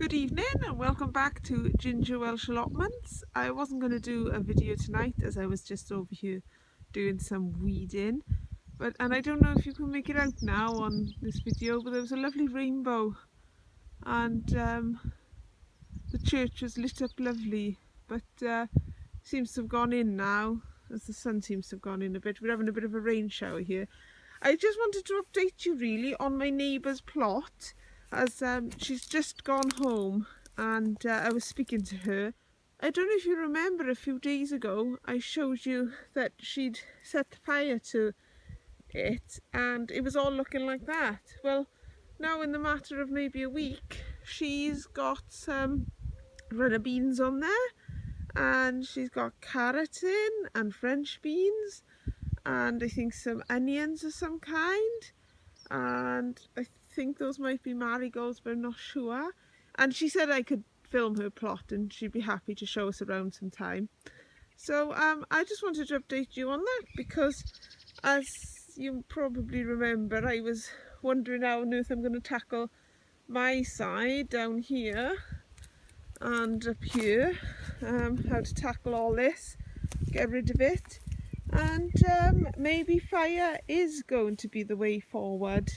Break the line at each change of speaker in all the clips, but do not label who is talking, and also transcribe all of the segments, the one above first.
Good evening and welcome back to Ginger Welsh Allotments. I wasn't going to do a video tonight as I was just over here doing some weeding, and I don't know if you can make it out now on this video, but there was a lovely rainbow and the church was lit up lovely, but seems to have gone in now as the sun seems to have gone in a bit. We're having a bit of a rain shower here. I just wanted to update you really on my neighbour's plot, as she's just gone home and I was speaking to her. I don't know if you remember a few days ago I showed you that she'd set fire to it and it was all looking like that. Well, now in the matter of maybe a week she's got some runner beans on there and she's got carrots in and French beans and I think some onions of some kind, and I think those might be marigolds, but I'm not sure. And she said I could film her plot and she'd be happy to show us around sometime. So I just wanted to update you on that because, as you probably remember, I was wondering how on earth I'm going to tackle my side down here and up here, how to tackle all this, get rid of it. And maybe fire is going to be the way forward.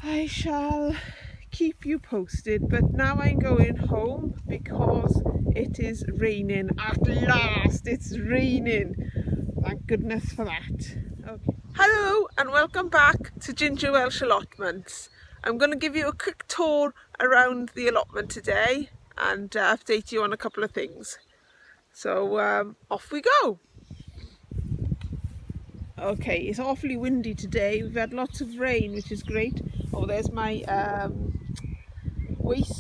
I shall keep you posted, but now I'm going home because it is raining. At last it's raining, thank goodness for that. Okay. Hello and welcome back to Ginger Welsh Allotments. I'm going to give you a quick tour around the allotment today and update you on a couple of things. So off we go. Okay, it's awfully windy today. We've had lots of rain, which is great. Oh, there's my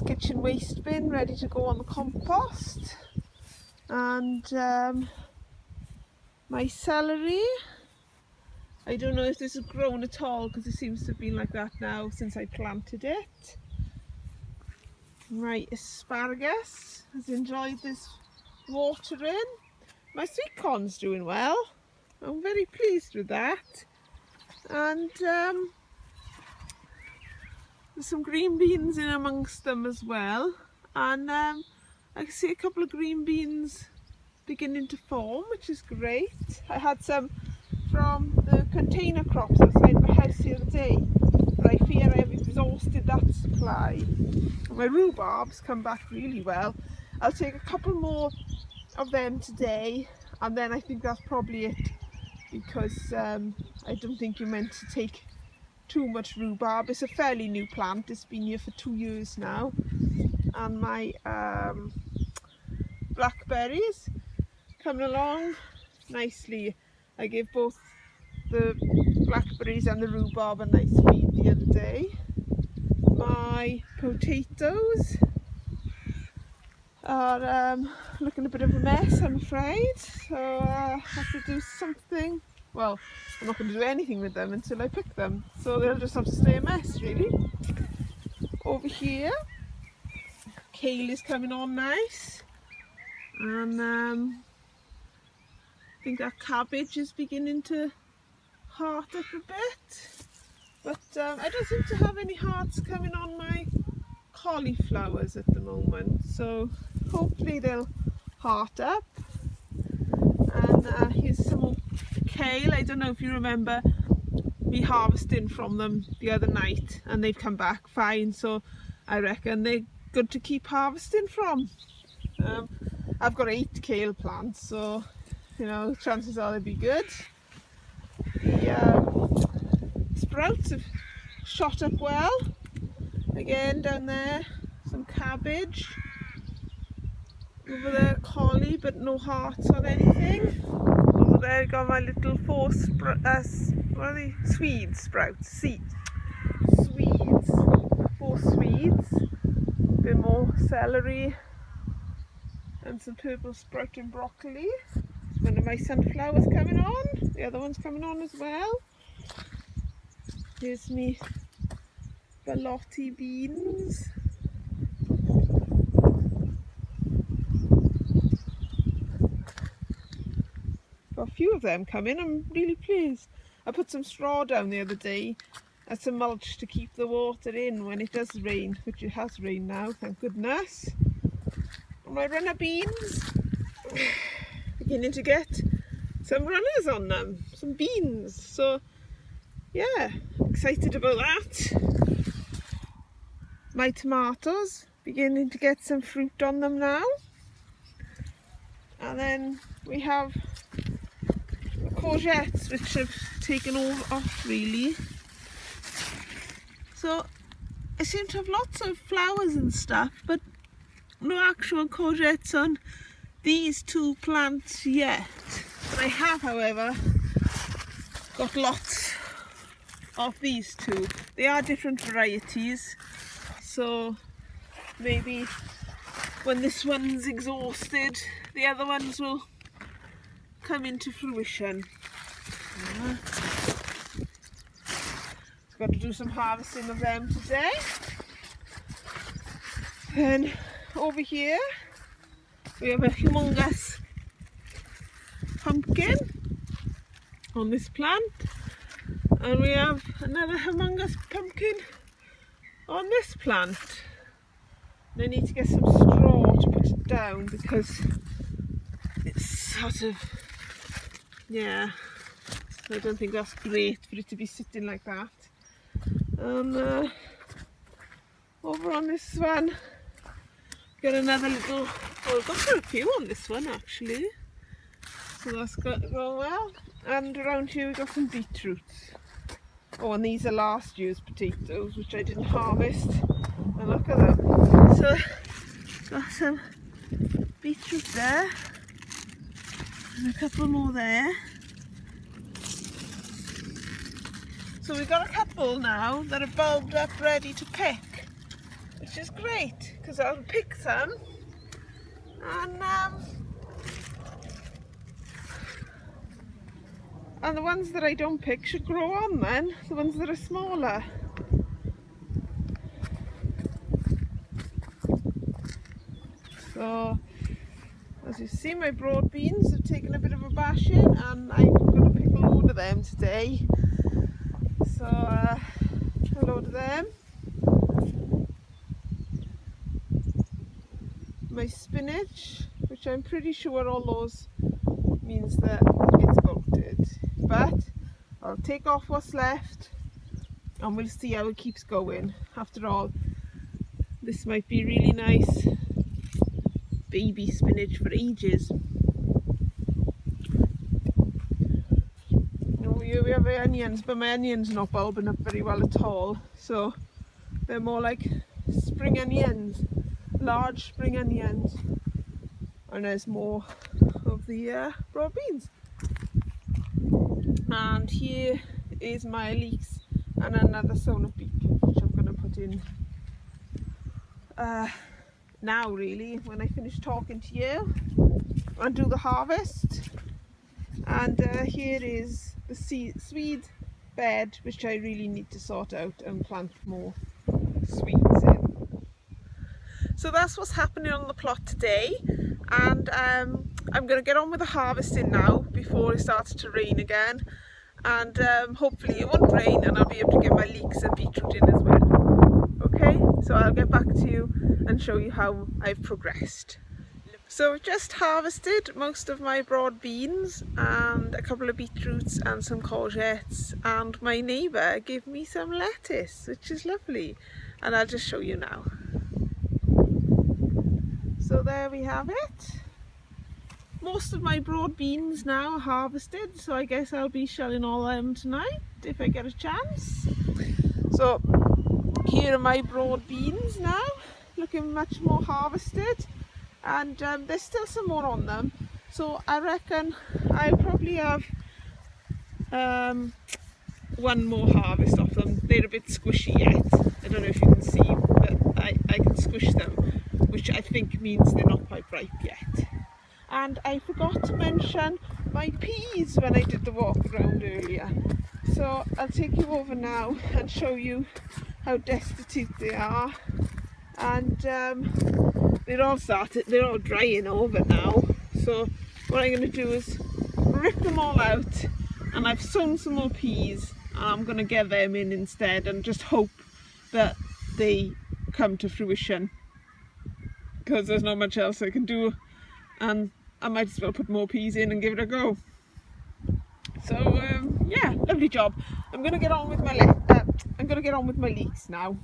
kitchen waste bin ready to go on the compost. And my celery. I don't know if this has grown at all because it seems to have been like that now since I planted it. My asparagus has enjoyed this watering. My sweet corn's doing well. I'm very pleased with that. And there's some green beans in amongst them as well. And I can see a couple of green beans beginning to form, which is great. I had some from the container crops outside my house the other day, but I fear I have exhausted that supply. My rhubarb's come back really well. I'll take a couple more of them today, and then I think that's probably it, because I don't think you're meant to take too much rhubarb. It's a fairly new plant, it's been here for 2 years now. And my blackberries coming along nicely. I gave both the blackberries and the rhubarb a nice feed the other day. My potatoes are looking a bit of a mess, I'm afraid, so I have to do something. Well, I'm not going to do anything with them until I pick them, so they'll just have to stay a mess really. Over here, kale is coming on nice, and I think that cabbage is beginning to heart up a bit, but I don't seem to have any hearts coming on my cauliflowers at the moment, so hopefully they'll heart up. And here's some more kale. I don't know if you remember me harvesting from them the other night, and they've come back fine, so I reckon they're good to keep harvesting from. I've got 8 kale plants, so you know, chances are they'll be good. The sprouts have shot up well. Again down there, some cabbage. Over there, collie, but no hearts or anything. Over there, I got my little 4 what are they? Swede sprouts. Swedes. 4 Swedes. A bit more celery and some purple sprouting broccoli. One of my sunflowers coming on. The other one's coming on as well. Here's me ballotti beans. Got a few of them coming. I'm really pleased. I put some straw down the other day as some mulch to keep the water in when it does rain, which it has rained now, thank goodness. My runner beans beginning to get some runners on them, some beans, so yeah, excited about that. My tomatoes beginning to get some fruit on them now, and then we have the courgettes, which have taken off really. So I seem to have lots of flowers and stuff, but no actual courgettes on these two plants yet. But I have, however, got lots of these two. They are different varieties, so maybe when this one's exhausted, the other ones will come into fruition. Got to do some harvesting of them today. Then over here we have a humongous pumpkin on this plant, and we have another humongous pumpkin on this plant. And I need to get some straw to put it down because it's sort of, yeah, I don't think that's great for it to be sitting like that. And over on this one, got another little, well, I've got quite a few on this one actually, so that's going well. And around here we've got some beetroots. Oh, and these are last year's potatoes, which I didn't harvest. And look at them. So, got some beetroot there, and a couple more there. So we've got a couple now that are bulbed up ready to pick, which is great because I'll pick some, and the ones that I don't pick should grow on then, the ones that are smaller. So as you see, my broad beans have taken a bit of a bashing, and I'm going to pick a load of them today. So a load of them. My spinach, which I'm pretty sure all those means that it's bolted, but I'll take off what's left and we'll see how it keeps going. After all, this might be really nice baby spinach for ages. Here we have the onions, but my onions are not bulbing up very well at all, so they're more like spring onions, large spring onions. And there's more of the broad beans. And here is my leeks and another sown of beetroot, which I'm going to put in now really, when I finish talking to you and do the harvest. And here is the swede bed, which I really need to sort out and plant more swedes in. So that's what's happening on the plot today, and I'm going to get on with the harvesting now before it starts to rain again, and hopefully it won't rain and I'll be able to get my leeks and beetroot in as well. Okay, so I'll get back to you and show you how I've progressed. So I've just harvested most of my broad beans and a couple of beetroots and some courgettes, and my neighbour gave me some lettuce, which is lovely, and I'll just show you now. So there we have it. Most of my broad beans now are harvested, so I guess I'll be shelling all of them tonight if I get a chance. So here are my broad beans now, looking much more harvested. And there's still some more on them, so I reckon I'll probably have one more harvest of them. They're a bit squishy yet, I don't know if you can see, but I can squish them, which I think means they're not quite ripe yet. And I forgot to mention my peas when I did the walk around earlier, so I'll take you over now and show you how destitute they are. And they're all drying over now, so what I'm going to do is rip them all out, and I've sown some more peas, and I'm going to get them in instead and just hope that they come to fruition, because there's not much else I can do, and I might as well put more peas in and give it a go. So yeah, lovely job. I'm going to get on with my leeks now.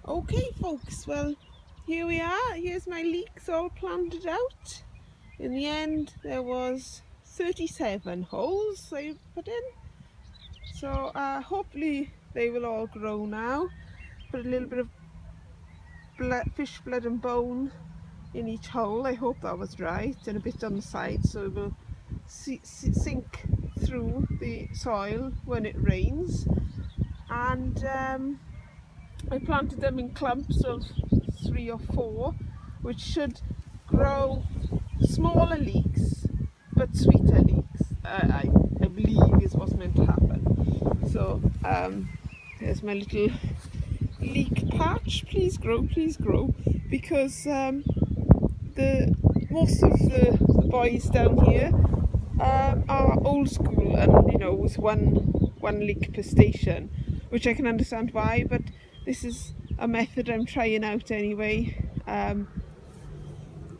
Okay folks, well here we are. Here's my leeks all planted out. In the end there was 37 holes I put in, so hopefully they will all grow now. Put a little bit of fish blood and bone in each hole. I hope that was right, and a bit on the side so it will sink through the soil when it rains. And I planted them in clumps of 3 or 4, which should grow smaller leeks but sweeter leeks. I believe is what's meant to happen. So there's my little leek patch. Please grow, because most of the boys down here are old school, and you know, with one leek per station, which I can understand why, but this is a method I'm trying out anyway,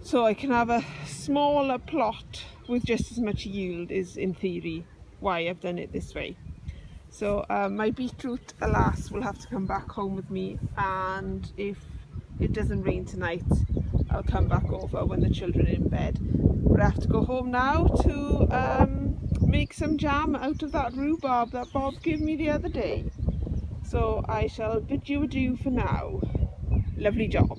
so I can have a smaller plot with just as much yield, is in theory why I've done it this way. So my beetroot, alas, will have to come back home with me, and if it doesn't rain tonight I'll come back over when the children are in bed. But I have to go home now to make some jam out of that rhubarb that Bob gave me the other day. So I shall bid you adieu for now. Lovely job.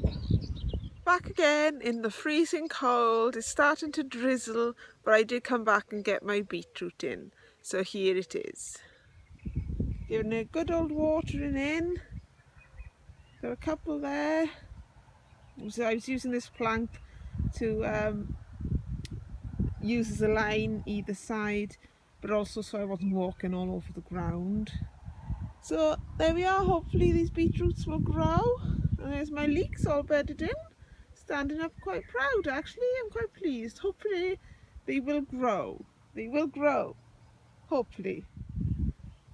Back again in the freezing cold. It's starting to drizzle, but I did come back and get my beetroot in. So here it is. Giving it a good old watering in. Got a couple there. So I was using this plank to use as a line either side, but also so I wasn't walking all over the ground. So there we are. Hopefully these beetroots will grow. And there's my leeks all bedded in. Standing up quite proud actually. I'm quite pleased. Hopefully they will grow. They will grow. Hopefully.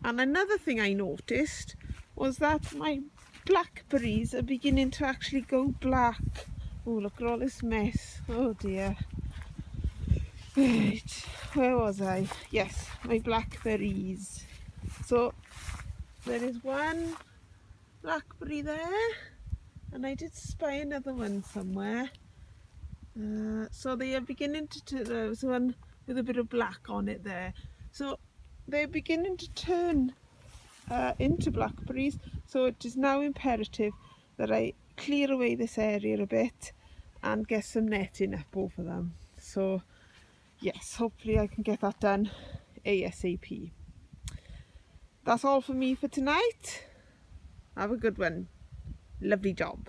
And another thing I noticed was that my blackberries are beginning to actually go black. Oh, look at all this mess. Oh dear. Right, where was I? Yes, my blackberries. So there is one blackberry there, and I did spy another one somewhere. So they are beginning to turn. There was one with a bit of black on it there. So they're beginning to turn into blackberries, so it is now imperative that I clear away this area a bit and get some netting up over them. So yes, hopefully I can get that done ASAP. That's all for me for tonight. Have a good one. Lovely job.